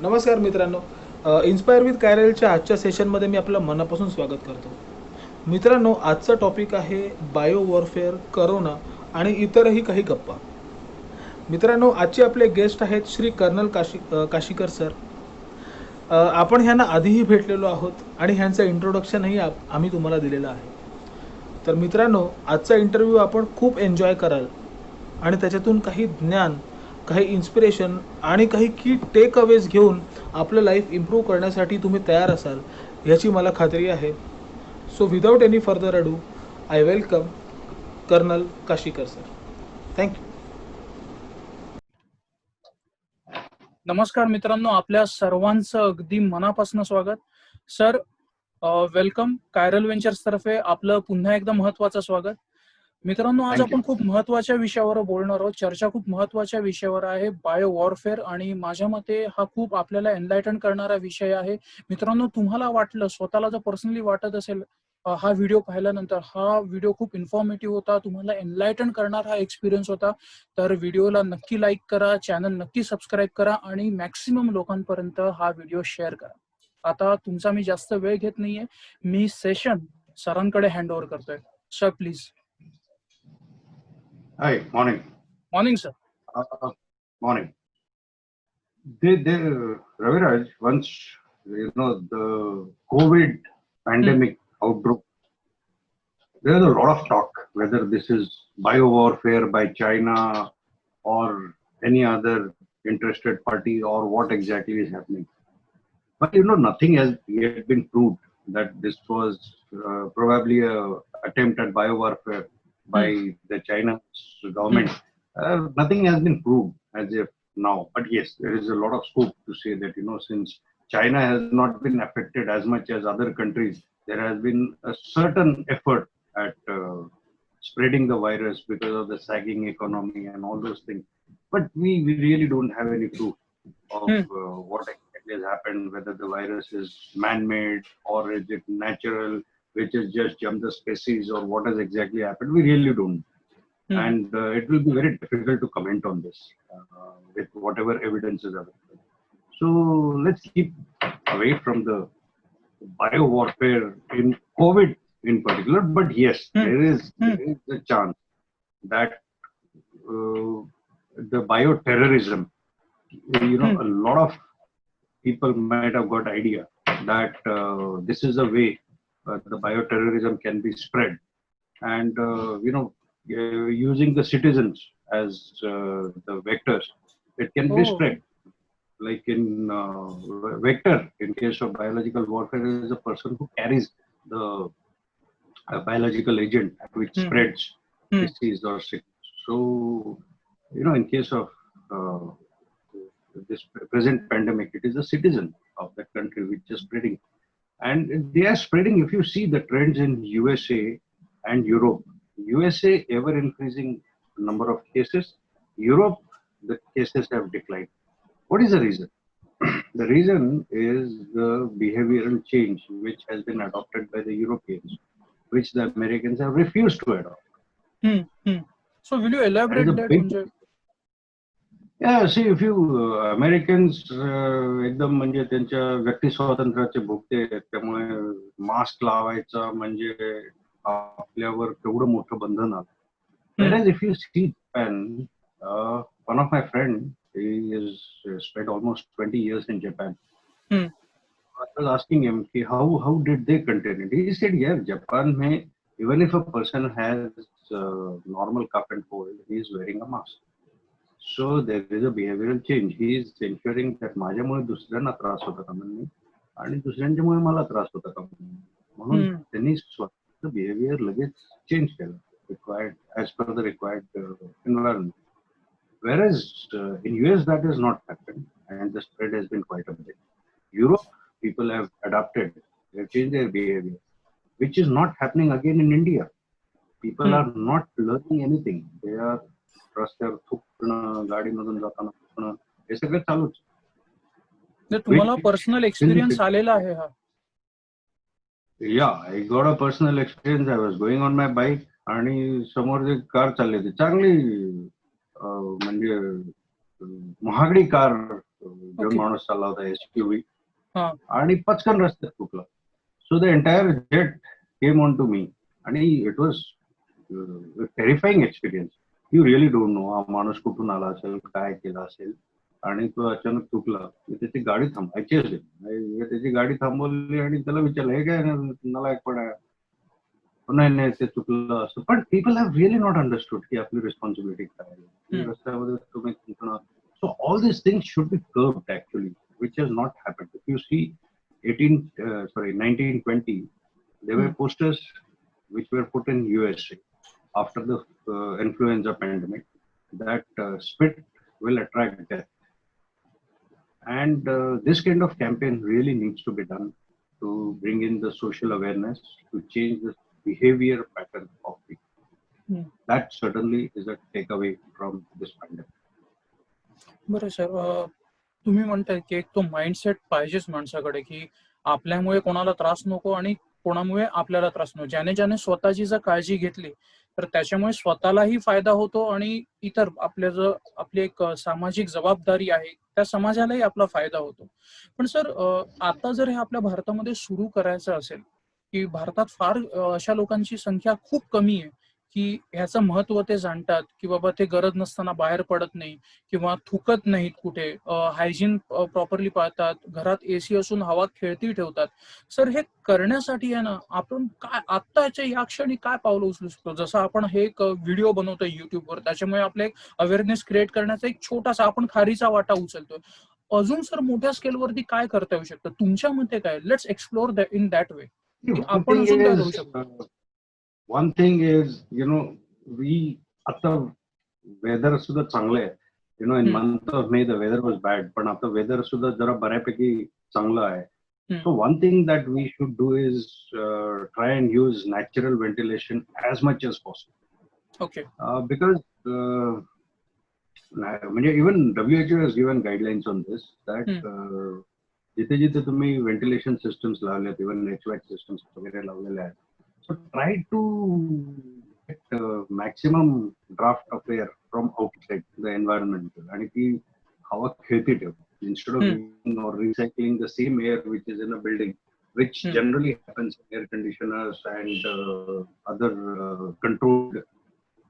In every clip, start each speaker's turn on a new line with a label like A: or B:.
A: नमस्कार मित्रांनो, inspire with कायरलच्या आजच्या सेशनमध्ये मी आपलं मनापासून स्वागत करतो. मित्रांनो, आजचा टॉपिक आहे बायो वॉरफेअर, करोना आणि इतरही काही गप्पा. मित्रांनो, आजचे आपले गेस्ट आहेत श्री कर्नल काशीकर सर. आपण ह्यांना आधीही भेटलेलो आहोत आणि ह्यांचं इंट्रोडक्शनही आम्ही तुम्हाला दिलेलं आहे. तर मित्रांनो, आजचा इंटरव्ह्यू आपण खूप एन्जॉय कराल आणि त्याच्यातून काही ज्ञान, काही इन्स्पिरेशन आणि काही की टेक अवेज घेऊन आपलं लाईफ इम्प्रूव्ह करण्यासाठी तुम्ही तयार असाल याची मला खात्री आहे. So without any further ado, I welcome colonel Kashikar sir. Thank you.
B: नमस्कार मित्रांनो, आपल्या सर्वांचं अगदी मनापासून स्वागत. Sir, welcome. कायरल वेंचर्स तर्फे आपलं पुन्हा एकदा महत्वाचं स्वागत. मित्रांनो, आज आपण खूप महत्वाच्या विषयावर बोलणार आहोत. चर्चा खूप महत्वाच्या विषयावर आहे, बायो वॉरफेअर, आणि माझ्या मते हा खूप आपल्याला एनलायटन करणारा विषय आहे. मित्रांनो, तुम्हाला वाटलं, स्वतःला जर पर्सनली वाटत असेल हा व्हिडिओ पाहिल्यानंतर हा व्हिडिओ खूप इन्फॉर्मेटिव्ह होता, तुम्हाला एनलायटन करणार हा एक्सपिरियन्स होता, तर व्हिडिओला नक्की लाईक करा, चॅनल नक्की सबस्क्राईब करा आणि मॅक्सिमम लोकांपर्यंत हा व्हिडिओ शेअर करा. आता तुमचा मी जास्त वेळ घेत नाहीये, मी सेशन सरांकडे हँड ओव्हर करतोय. Sir, please.
C: Hi, morning.
B: Morning, sir.
C: Morning. Raviraj, once the COVID pandemic outbreak, there is a lot of talk whether this is bio warfare by China or any other interested party or what exactly is happening. But nothing has yet been proved that this was probably a attempt at bio warfare by the China's government. Nothing has been proved as of now. But yes, there is a lot of scope to say that, since China has not been affected as much as other countries, there has been a certain effort at spreading the virus because of the sagging economy and all those things. But we really don't have any proof of what exactly has happened, whether the virus is man-made or is it natural, which is just jumped the species, or what has exactly happened. We really don't. And it will be very difficult to comment on this with whatever evidence is available. So let's keep away from the bio warfare in COVID in particular. But yes, there is a chance that the bioterrorism, a lot of people might have got idea that this is a way the bioterrorism can be spread, and using the citizens as the vectors, it can be spread. Like in vector, in case of biological warfare, is a person who carries the biological agent which spreads disease or sickness. So, in case of this present pandemic, it is a citizen of that country which is spreading. And they are spreading, if you see the trends in USA and Europe. USA ever increasing number of cases. Europe, the cases have declined. What is the reason? The reason is the behavioral change which has been adopted by the Europeans, which the Americans have refused to adopt.
B: So will you elaborate that?
C: Yeah, see, if you Americans एकदम म्हणजे त्यांच्या व्यक्ती स्वातंत्र्याचे भोगते, त्यामुळे mask लावायचा म्हणजे आपल्यावर केवढं मोठं बंधन आलं. Whereas if you see Japan, one of my friend, he is spent almost 20 years in Japan. I was asking him how did they contain it. He said, yeah, Japan mein, even if a person has normal cough and cold, he is wearing a mask. So there is a behavioral change. He is ensuring that माझ्यामुळे दुसऱ्यांना त्रास होता कामा नये आणि दुसऱ्यांच्यामुळे मला त्रास होता कामा नये, म्हणून त्यांनी स्वतःचं बिहेवियर लगेच चेंज केलं, required as per the required environment. Whereas in US that is not happened, and the spread has been quite a bit. Europe, people have adapted, they have changed their behavior, which is not happening again in India. People are not learning anything. They are रस्त्यावर थुकणं, गाडीमधून जाताना थुकणं, हे सगळं चालूच.
B: तुम्हाला personal experience आलेला आहे हा?
C: Yeah, I got a personal experience. I was going on my bike आणि समोर जी कार चालली होती, चांगली म्हणजे महागडी कार घेऊन
B: Okay.
C: माणूस चालला होता SUV
B: हा.
C: आणि पचकन रस्त्यात चुकला. So the entire jet came on to me आणि it was terrifying experience. You really don't know हा माणूस कुठून आला असेल, काय केला असेल, आणि तो अचानक चुकला. त्याची गाडी थांबायची असेल, त्याची गाडी थांबवली आणि त्याला विचारलं हे काय नालायक पण आहे, नाही नाही ते चुकलं असं. पण people have really not understood की आपली रिस्पॉन्सिबिलिटी काय आहे रस्त्यामध्ये तुम्ही चुकणार. So all this things should be curved actually, which has not happened. If you see 1920 there were posters which were put in USA after the influenza pandemic that spit will attract death. And this kind of campaign really needs to be done to bring in the social awareness, to change the behavior pattern of people. That certainly is a takeaway from this pandemic.
B: बरं sir, तुम्ही म्हणताय की एक तो mindset पाहिजेच माणसाकडे की आपल्यामुळे कोणाला त्रास नको आणि कोणामुळे आपल्याला त्रास नको. ज्याने स्वतःची जर काळजी घेतली तर त्याच्यामुळे स्वतःलाही फायदा होतो आणि इतर आपली एक सामाजिक जबाबदारी आहे त्या समाजालाही आपला फायदा होतो. पण सर, आता जर हे आपल्या भारतामध्ये सुरू करायचं असेल की भारतात फार अशा लोकांची संख्या खूप कमी आहे की ह्याचं महत्व ते जाणतात की बाबा ते गरज नसताना बाहेर पडत नाही किंवा थुकत नाहीत कुठे, हायजीन प्रॉपरली पाळतात, घरात AC असून हवा खेळती ठेवतात. सर, हे करण्यासाठी आहे ना आपण काय आत्ताच्या या क्षणी काय पावलं उचलू शकतो? जसं आपण हे एक व्हिडिओ बनवतोय युट्यूबवर, त्याच्यामुळे आपले एक अवेअरनेस क्रिएट करण्याचा एक छोटासा आपण खारीचा वाटा उचलतोय. अजून सर मोठ्या स्केलवरती काय करता येऊ शकतं तुमच्या मते? काय, let's explore in that way की आपण अजून काय करू शकतो?
C: One thing is, we आता वेदर सुद्धा चांगलं आहे. In month of May the weather was bad, पण आता वेदर सुद्धा जरा बऱ्यापैकी चांगलं आहे. So one thing that we should do is try and use natural ventilation as much as possible.
B: Okay.
C: Because even WHO has given guidelines on this that जिथे जिथे तुम्ही व्हेंटिलेशन सिस्टम्स लावल्यात, इव्हन HVAC सिस्टम्स वगैरे लावलेल्या आहेत, so try to get maximum draft of air from outside the environment आणि ती हवा खेळती ठेव. Instead of using or recycling the same air which is in a building, which generally happens in air conditioners and other controlled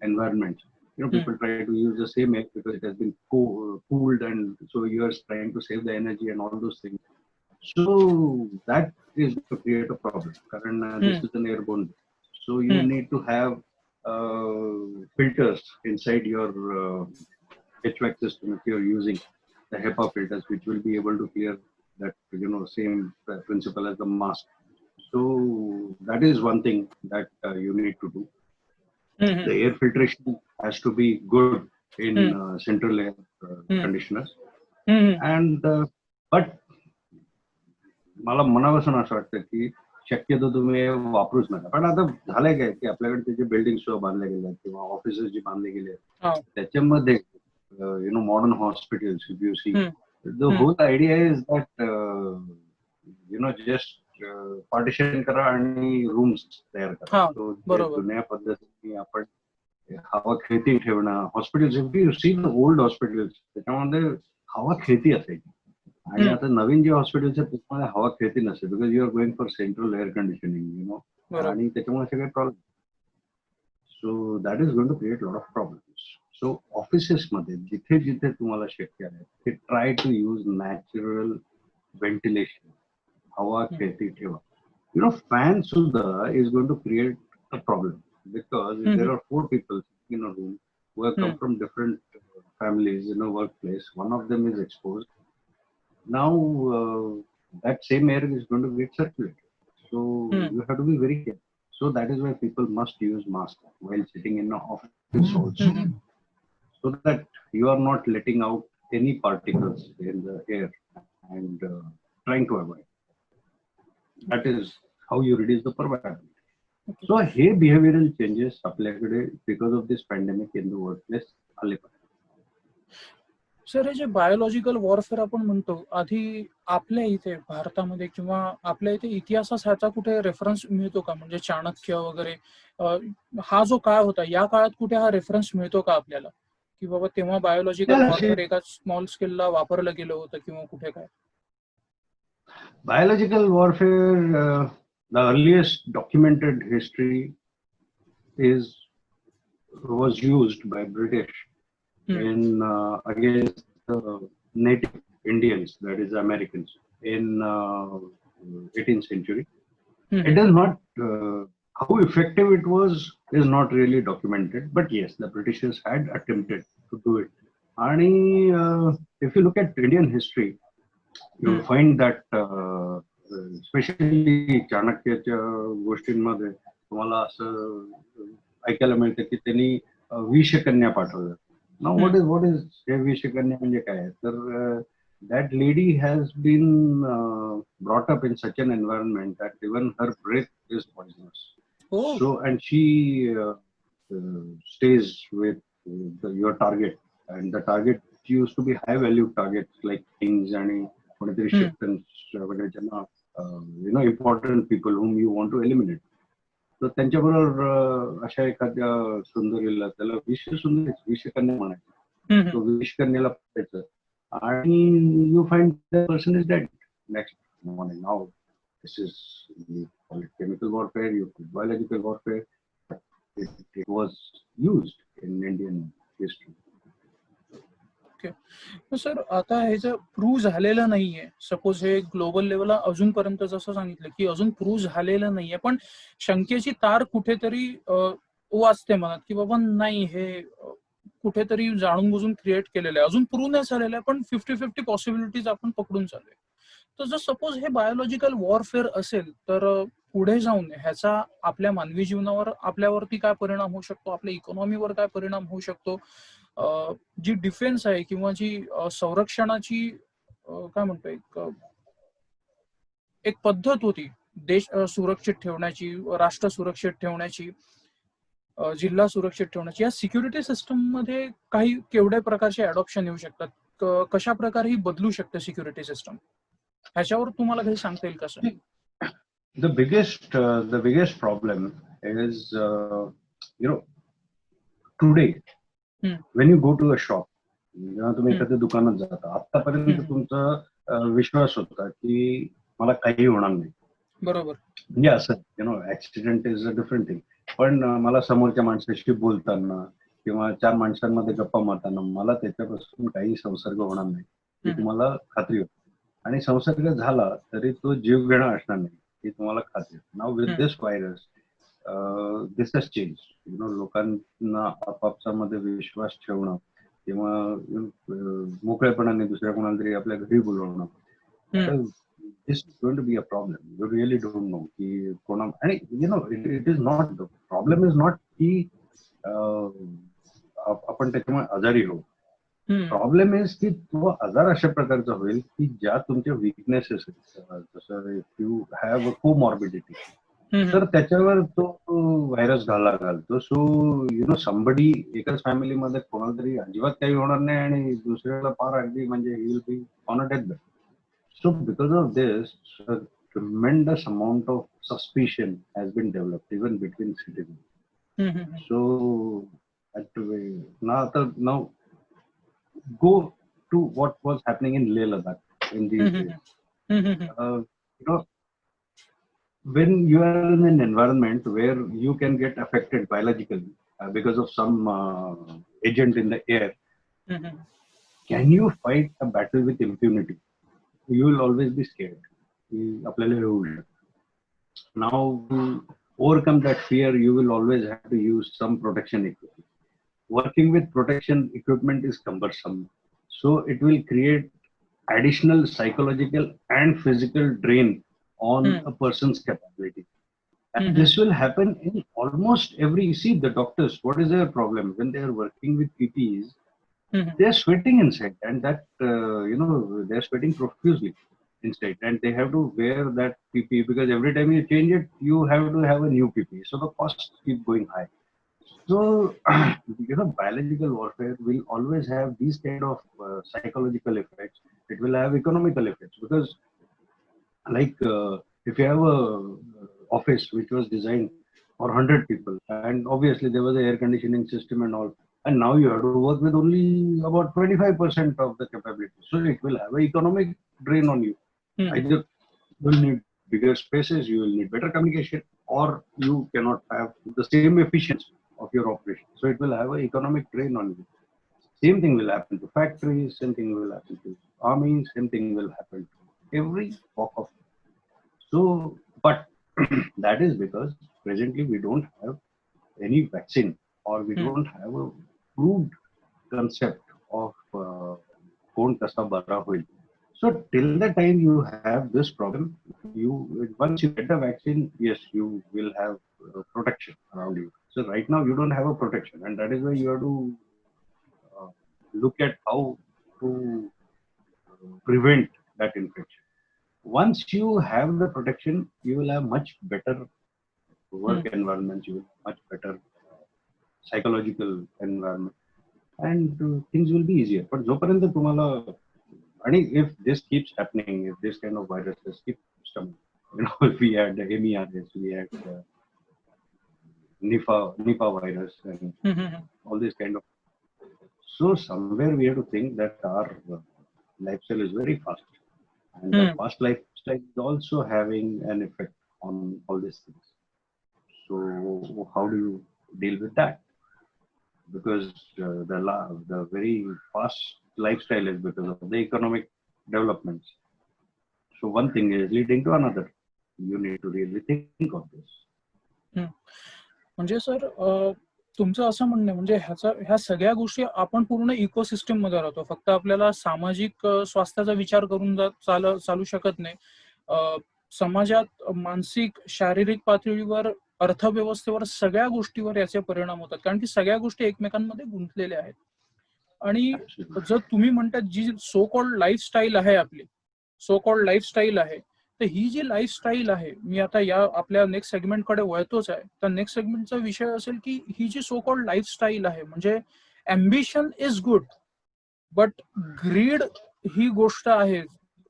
C: environments. People try to use the same air because it has been cooled, and so you are trying to save the energy and all those things. So that is to create a problem. This is an airborne. So you need to have filters inside your HVAC system if you are using the HEPA filters, which will be able to clear that same principle as the mask. So that is one thing that you need to do. The air filtration has to be good in central air conditioners. And but मला मनापासून असं वाटतं की शक्यतो तुम्ही वापरूच नका. पण आता झालंय काय की आपल्याकडे त्याचे बिल्डिंग सुद्धा बांधले गेले आहेत किंवा ऑफिसेस जे बांधले गेले आहेत त्याच्यामध्ये modern hospitals, if you see, the whole idea is that just partition करा आणि रूम्स तयार करा. जुन्या पद्धतीने आपण हवा खेळती ठेवणं. Hospitals, if you see the old hospitals, त्याच्यामध्ये हवा खेळती असायची. आणि आता नवीन जे हॉस्पिटल्स आहेत त्याच्यामध्ये हवा खेळती नसते, because you are going for central air conditioning, आणि त्याच्यामुळे सगळे problem. So that is going to create lot of problems. So ऑफिसेसमध्ये जिथे जिथे तुम्हाला शक्य आहे ते try to use natural ventilation. हवा खेळती ठेवा. फॅन सुद्धा is going to create a problem, because if there are 4 people in a room who have come from different families in a workplace, one of them is exposed. Now that same air is going to get circulated. So you have to be very careful. So that is why people must use masks while sitting in an office also, so that you are not letting out any particles in the air and trying to avoid. That is how you reduce the probability. So हे behavioral changes आपल्याकडे because of this pandemic in the workplace आले पाहिजे.
B: Sir, हे जे biological warfare आपण म्हणतो, आधी आपल्या इथे भारतामध्ये किंवा आपल्या इथे इतिहासात ह्याचा कुठे रेफरन्स मिळतो का? म्हणजे चाणक्य वगैरे हा जो काळ होता, या काळात कुठे हा रेफरन्स मिळतो का आपल्याला? की बाबा तेव्हा बायोलॉजिकल
C: Yeah,
B: वॉरफेअर एका स्मॉल स्केलला वापरलं गेलं होतं किंवा कुठे काय?
C: biological warfare, the earliest documented history is was used by British in against native Indians, that is Americans, in 18th century. It is not how effective it was is not really documented, but yes, the Britishers had attempted to do it. And if you look at Indian history, you find that especially चाणक्याच्या गोष्टींमध्ये तुम्हाला असं ऐकायला मिळतं की त्यांनी विषकन्या पाठवलं. Now what is हे विषकन्या म्हणजे काय? तर that lady has been brought up in such an environment that even her breath is poisonous.
B: Oh.
C: So and she stays with your target, and the target used to be high value targets like kings and कोणीतरी chieftains वगैरे ज्यांना important people whom you want to eliminate. तर त्यांच्याबरोबर अशा एखाद्या सुंदरीला त्याला विषकन्या म्हणायचं. तो विषकन्याला पटायचं आणि you find the person is dead next morning. Now this is you call it chemical warfare, you call biological warfare. It was used in Indian history.
B: Sir आता हे जर प्रूव्ह झालेलं नाहीये, सपोज हे ग्लोबल लेवलला अजूनपर्यंत जसं सांगितलं की अजून प्रूव्ह झालेलं नाहीये, पण शंकेची तार कुठेतरी वाचते मनात की बाबा नाही हे कुठेतरी जाणून बुजून क्रिएट केलेलं आहे, अजून प्रूव्ह नाही झालेलं आहे, पण 50-50 पॉसिबिलिटीज आपण पकडून चाललोय. तर जर सपोज हे बायोलॉजिकल वॉरफेअर असेल तर पुढे जाऊन ह्याचा आपल्या मानवी जीवनावर आपल्यावरती काय परिणाम होऊ शकतो, आपल्या इकॉनॉमीवर काय परिणाम होऊ शकतो, जी डिफेन्स आहे किंवा जी संरक्षणाची काय म्हणतो एक पद्धत होती देश सुरक्षित ठेवण्याची, राष्ट्र सुरक्षित ठेवण्याची, जिल्हा सुरक्षित ठेवण्याची, या सिक्युरिटी सिस्टम मध्ये काही केवढ्या प्रकारचे अडॉप्शन येऊ शकतात, कशा प्रकारे ही बदलू शकते सिक्युरिटी सिस्टम, ह्याच्यावर तुम्हाला काही सांगता येईल कसं?
C: The biggest problem is today when you go to a shop, जेव्हा तुम्ही एखाद्या दुकानात जाता, आतापर्यंत तुमचा विश्वास होता की मला काही होणार नाही.
B: बरोबर.
C: म्हणजे असं accident is a different thing, पण मला समोरच्या माणसाशी बोलताना किंवा चार माणसांमध्ये गप्पा मारताना मला त्याच्यापासून काही संसर्ग होणार नाही ही तुम्हाला खात्री होती. आणि संसर्ग झाला तरी तो जीव घेणं असणार नाही ही तुम्हाला खात्री होती. Now with this virus this has change. लोकांना आपापसामध्ये विश्वास ठेवणं किंवा मोकळेपणाने दुसऱ्या कोणाला तरी आपल्या घरी बोलवणं, this is going to be a problem. You really don't know की कोणा, आणि it is not, the problem is not की आपण त्याच्यामुळे आजारी होऊ. प्रॉब्लेम इज की तो आजार अशा प्रकारचा होईल की ज्या तुमच्या विकनेसेस आहेत, जसं if you have a comorbidity, तर त्याच्यावर तो व्हायरस घालतो. सो समबडी एकाच फॅमिलीमध्ये कोणाला तरी अजिबात काही होणार नाही आणि दुसऱ्याला फार अगदी म्हणजे he will be on a death bed. So because of this, a tremendous amount of suspicion has been developed even between citizens. So now go to what was happening in Leh Ladakh in these days. When you are in an environment where you can get affected biologically because of some agent in the air, can you fight a battle with impunity? You will always be scared. Now, to overcome that fear, you will always have to use some protection equipment. Working with protection equipment is cumbersome, so it will create additional psychological and physical drain on a person's capability. And this will happen in almost every. See, the doctors, what is their problem when they are working with PPEs? They are sweating inside, and that they are sweating profusely inside, and they have to wear that PPE because every time you change it, you have to have a new PPE. So the costs keep going high. So biological warfare will always have these kind of psychological effects. It will have economical effects because, if you have a office which was designed for 100 people, and obviously there was an air conditioning system and all, and now you have to work with only about 25% of the capability. So it will have an economic drain on you. Either you will need bigger spaces, you will need better communication, or you cannot have the same efficiency of your operation. So it will have an economic drain on you. Same thing will happen to factories, same thing will happen to armies, same thing will happen to every walk of. So, but that is because presently we don't have any vaccine, or we don't have a proved concept of kon kasa bara hoil. So till the time you have this problem, once you get the vaccine, yes, you will have protection around you. So right now you don't have a protection, and that is why you have to look at how to prevent that infection. Once you have the protection, you will have much better work environments, you will have much better psychological environment, and things will be easier. But जोपर्यंत तुम्हाला, आणि if this keeps happening, if this kind of viruses keep coming, if we had the MERS, we had Nipah virus, and all this kind of. So somewhere we have to think that our lifestyle is very fast, and that fast lifestyle is also having an effect on all these things. So how do you deal with that? Because the very fast lifestyle is because of the economic developments. So one thing is leading to another. You need to really think of this.
B: म्हणजे sir, तुमचं असं म्हणणं आहे म्हणजे ह्या सगळ्या गोष्टी आपण पूर्ण इकोसिस्टम मध्ये राहतो. फक्त आपल्याला सामाजिक स्वास्थ्याचा विचार करून चालू शकत नाही. समाजात मानसिक, शारीरिक पातळीवर, अर्थव्यवस्थेवर, सगळ्या गोष्टीवर याचे परिणाम होतात, कारण की सगळ्या गोष्टी एकमेकांमध्ये गुंतलेल्या आहेत. आणि जर तुम्ही म्हणतात जी सो कॉल्ड लाईफस्टाईल आहे आपली, सो कॉल्ड लाईफस्टाईल आहे, तर ही जी लाईफस्टाईल आहे, मी आता या आपल्या नेक्स्ट सेगमेंटकडे वळतोच आहे. तर नेक्स्ट सेगमेंटचा विषय असेल की ही जी सो कॉल्ड लाईफस्टाईल आहे, म्हणजे ambition is good, but greed ही गोष्ट आहे.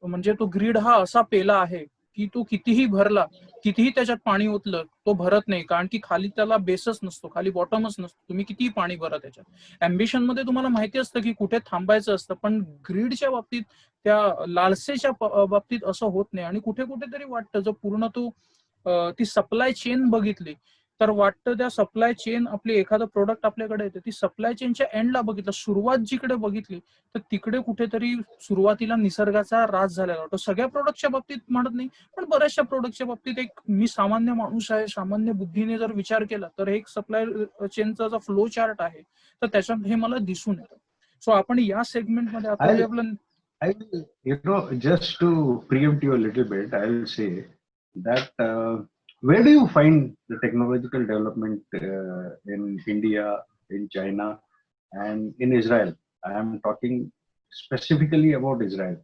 B: म्हणजे तो ग्रीड हा असा पेला आहे की तो कितीही भरला, कितीही त्याच्यात पाणी ओतलं, तो भरत नाही, कारण की खाली त्याला बेसच नसतो, खाली बॉटमच नसतो. तुम्ही कितीही पाणी भरा त्याच्यात. अम्बिशन मध्ये तुम्हाला माहिती असतं की कुठे थांबायचं असतं, पण ग्रीडच्या बाबतीत, त्या लालसेच्या बाबतीत असं होत नाही. आणि कुठे कुठेतरी वाटतं, जर पूर्ण ती सप्लाय चेन बघितली तर वाटतं त्या सप्लाय चेन, आपली एखादं प्रोडक्ट आपल्याकडे येते, ती सप्लाय चेनच्या एंडला बघितलं, सुरुवात जिकडे बघितली, तर तिकडे कुठेतरी सुरुवातीला निसर्गाचा राज झालेला वाटतो. सगळ्या प्रोडक्टच्या बाबतीत म्हणत नाही, पण बऱ्याचशा प्रोडक्टच्या बाबतीत एक मी सामान्य माणूस आहे, सामान्य बुद्धीने जर विचार केला तर एक सप्लाय चेनचा जो फ्लो चार्ट आहे, तर त्याच्यात हे मला दिसून येतं. सो आपण या सेगमेंटमध्ये आता आपलं
C: just to preempt you a little bit, I will say that where do you find the technological development in India, in China, and in Israel? I am talking specifically about Israel.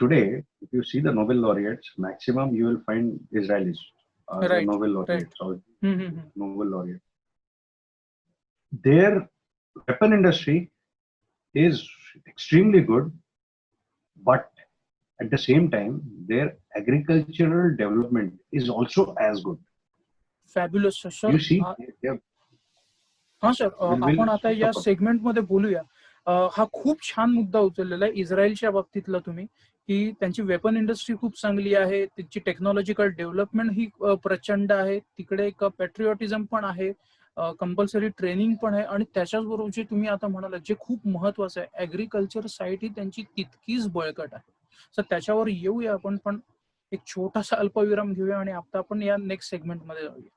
C: Today, if you see the Nobel laureates, maximum you will find Israelis, the Nobel laureates, or Nobel laureates. Their weapon industry is extremely good, but at the same time their agricultural development is also as good.
B: Fabulous. Sir,
C: You see,
B: हा sir, आपण आता या segment मध्ये बोलूया. हा खूप छान मुद्दा उचललेला आहे इस्रायलच्या बाबतीतला तुम्ही, की त्यांची वेपन इंडस्ट्री खूप चांगली आहे, त्यांची टेक्नॉलॉजिकल डेव्हलपमेंट ही प्रचंड आहे, तिकडे एक पॅट्रिऑटिझम पण आहे, कंपल्सरी ट्रेनिंग पण आहे, आणि त्याच्याचबरोबर जे तुम्ही आता म्हणाला जे खूप महत्वाचं आहे, ऍग्रिकल्चर साईट ही त्यांची तितकीच बळकट आहे. तर त्याच्यावर येऊया आपण, पण एक छोटासा अल्पविराम घेऊया आणि आता आपण या नेक्स्ट सेगमेंट मध्ये जाऊया.